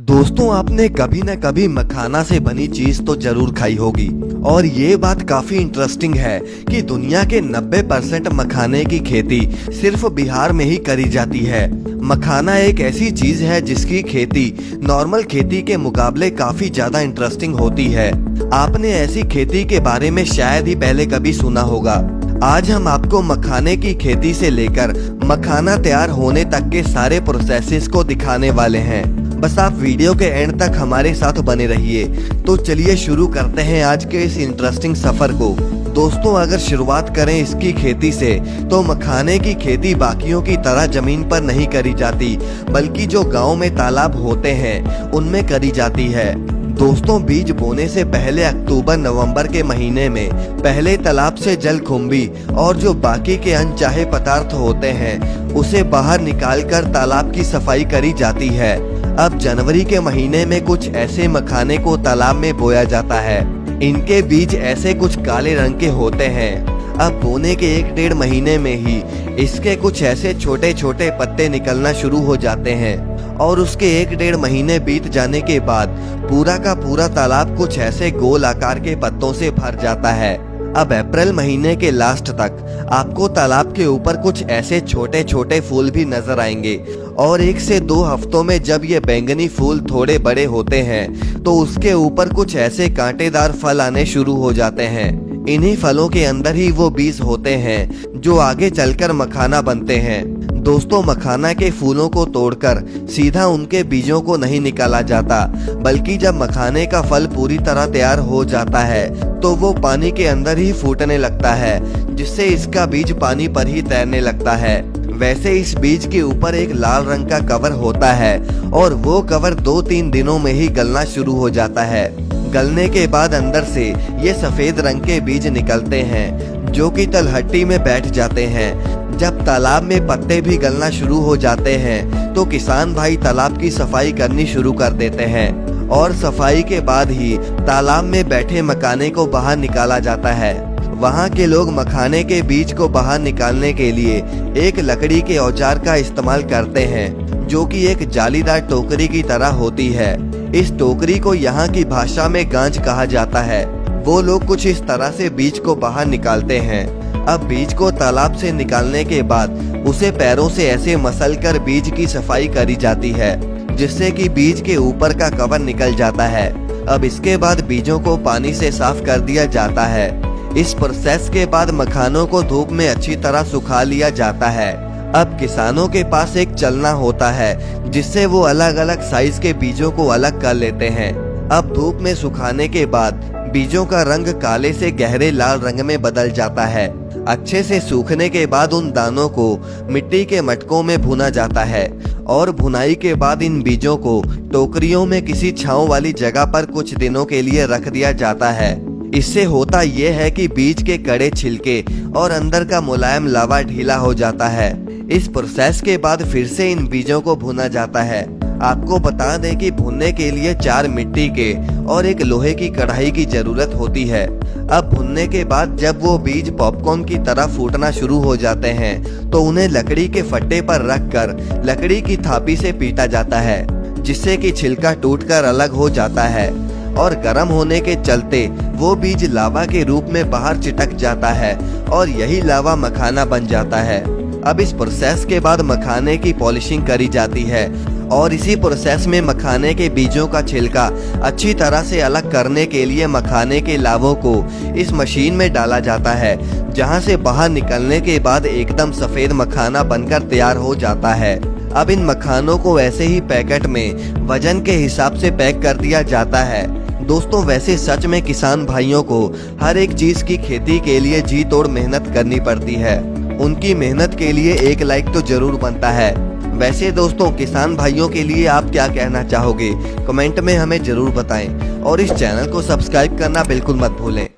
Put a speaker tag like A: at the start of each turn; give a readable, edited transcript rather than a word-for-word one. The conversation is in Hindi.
A: दोस्तों, आपने कभी न कभी मखाना से बनी चीज तो जरूर खाई होगी और ये बात काफी इंटरेस्टिंग है कि दुनिया के 90% मखाने की खेती सिर्फ बिहार में ही करी जाती है। मखाना एक ऐसी चीज है जिसकी खेती नॉर्मल खेती के मुकाबले काफी ज्यादा इंटरेस्टिंग होती है। आपने ऐसी खेती के बारे में शायद ही पहले कभी सुना होगा। आज हम आपको मखाने की खेती से लेकर मखाना तैयार होने तक के सारे प्रोसेसेस को दिखाने वाले हैं। बस आप वीडियो के एंड तक हमारे साथ बने रहिए। तो चलिए शुरू करते हैं आज के इस इंटरेस्टिंग सफर को। दोस्तों, अगर शुरुआत करें इसकी खेती से तो मखाने की खेती बाकियों की तरह जमीन पर नहीं करी जाती, बल्कि जो गांव में तालाब होते हैं उनमें करी जाती है। दोस्तों, बीज बोने से पहले अक्टूबर नवंबर के महीने में पहले तालाब से जल खुम्बी और जो बाकी के अनचाहे पदार्थ होते हैं उसे बाहर निकालकर तालाब की सफाई करी जाती है। अब जनवरी के महीने में कुछ ऐसे मखाने को तालाब में बोया जाता है। इनके बीज ऐसे कुछ काले रंग के होते हैं। अब बोने के 1-1.5 महीने में ही इसके कुछ ऐसे छोटे छोटे पत्ते निकलना शुरू हो जाते हैं और उसके 1-1.5 महीने बीत जाने के बाद पूरा का पूरा तालाब कुछ ऐसे गोल आकार के पत्तों से भर जाता है। अब अप्रैल महीने के लास्ट तक आपको तालाब के ऊपर कुछ ऐसे छोटे छोटे फूल भी नजर आएंगे और 1 से 2 हफ्तों में जब ये बैंगनी फूल थोड़े बड़े होते हैं तो उसके ऊपर कुछ ऐसे कांटेदार फल आने शुरू हो जाते हैं। इन्हीं फलों के अंदर ही वो बीज होते हैं जो आगे चलकर मखाना बनते हैं। दोस्तों, मखाना के फूलों को तोड़कर सीधा उनके बीजों को नहीं निकाला जाता, बल्कि जब मखाने का फल पूरी तरह तैयार हो जाता है तो वो पानी के अंदर ही फूटने लगता है, जिससे इसका बीज पानी पर ही तैरने लगता है। वैसे इस बीज के ऊपर एक लाल रंग का कवर होता है और वो कवर 2-3 दिनों में ही गलना शुरू हो जाता है। गलने के बाद अंदर से ये सफेद रंग के बीज निकलते हैं जो कि तलहटी में बैठ जाते हैं। जब तालाब में पत्ते भी गलना शुरू हो जाते हैं तो किसान भाई तालाब की सफाई करनी शुरू कर देते हैं और सफाई के बाद ही तालाब में बैठे मखाने को बाहर निकाला जाता है। वहाँ के लोग मखाने के बीज को बाहर निकालने के लिए एक लकड़ी के औजार का इस्तेमाल करते हैं जो कि एक जालीदार टोकरी की तरह होती है। इस टोकरी को यहाँ की भाषा में गांज कहा जाता है। वो लोग कुछ इस तरह से बीज को बाहर निकालते हैं। अब बीज को तालाब से निकालने के बाद उसे पैरों से ऐसे मसलकर बीज की सफाई करी जाती है, जिससे कि बीज के ऊपर का कवर निकल जाता है। अब इसके बाद बीजों को पानी से साफ कर दिया जाता है। इस प्रोसेस के बाद मखानों को धूप में अच्छी तरह सुखा लिया जाता है। अब किसानों के पास एक चलना होता है जिससे वो अलग अलग साइज के बीजों को अलग कर लेते हैं। अब धूप में सुखाने के बाद बीजों का रंग काले से गहरे लाल रंग में बदल जाता है। अच्छे से सूखने के बाद उन दानों को मिट्टी के मटकों में भुना जाता है और भुनाई के बाद इन बीजों को टोकरियों में किसी छांव वाली जगह पर कुछ दिनों के लिए रख दिया जाता है। इससे होता यह है कि बीज के कड़े छिलके और अंदर का मुलायम लावा ढीला हो जाता है। इस प्रोसेस के बाद फिर से इन बीजों को भुना जाता है। आपको बता दें कि भुनने के लिए 4 मिट्टी के और एक लोहे की कढ़ाई की जरूरत होती है। अब भुनने के बाद जब वो बीज पॉपकॉर्न की तरह फूटना शुरू हो जाते हैं तो उन्हें लकड़ी के फट्टे पर रखकर लकड़ी की थापी से पीटा जाता है, जिससे कि छिलका टूटकर अलग हो जाता है और गर्म होने के चलते वो बीज लावा के रूप में बाहर चिटक जाता है और यही लावा मखाना बन जाता है। अब इस प्रोसेस के बाद मखाने की पॉलिशिंग करी जाती है और इसी प्रोसेस में मखाने के बीजों का छिलका अच्छी तरह से अलग करने के लिए मखाने के लावों को इस मशीन में डाला जाता है, जहां से बाहर निकलने के बाद एकदम सफेद मखाना बनकर तैयार हो जाता है। अब इन मखानों को ऐसे ही पैकेट में वजन के हिसाब से पैक कर दिया जाता है। दोस्तों, वैसे सच में किसान भाइयों को हर एक चीज की खेती के लिए जी तोड़ मेहनत करनी पड़ती है। उनकी मेहनत के लिए एक लाइक तो जरूर बनता है। वैसे दोस्तों, किसान भाइयों के लिए आप क्या कहना चाहोगे? कमेंट में हमें जरूर बताएं और इस चैनल को सब्सक्राइब करना बिल्कुल मत भूलें।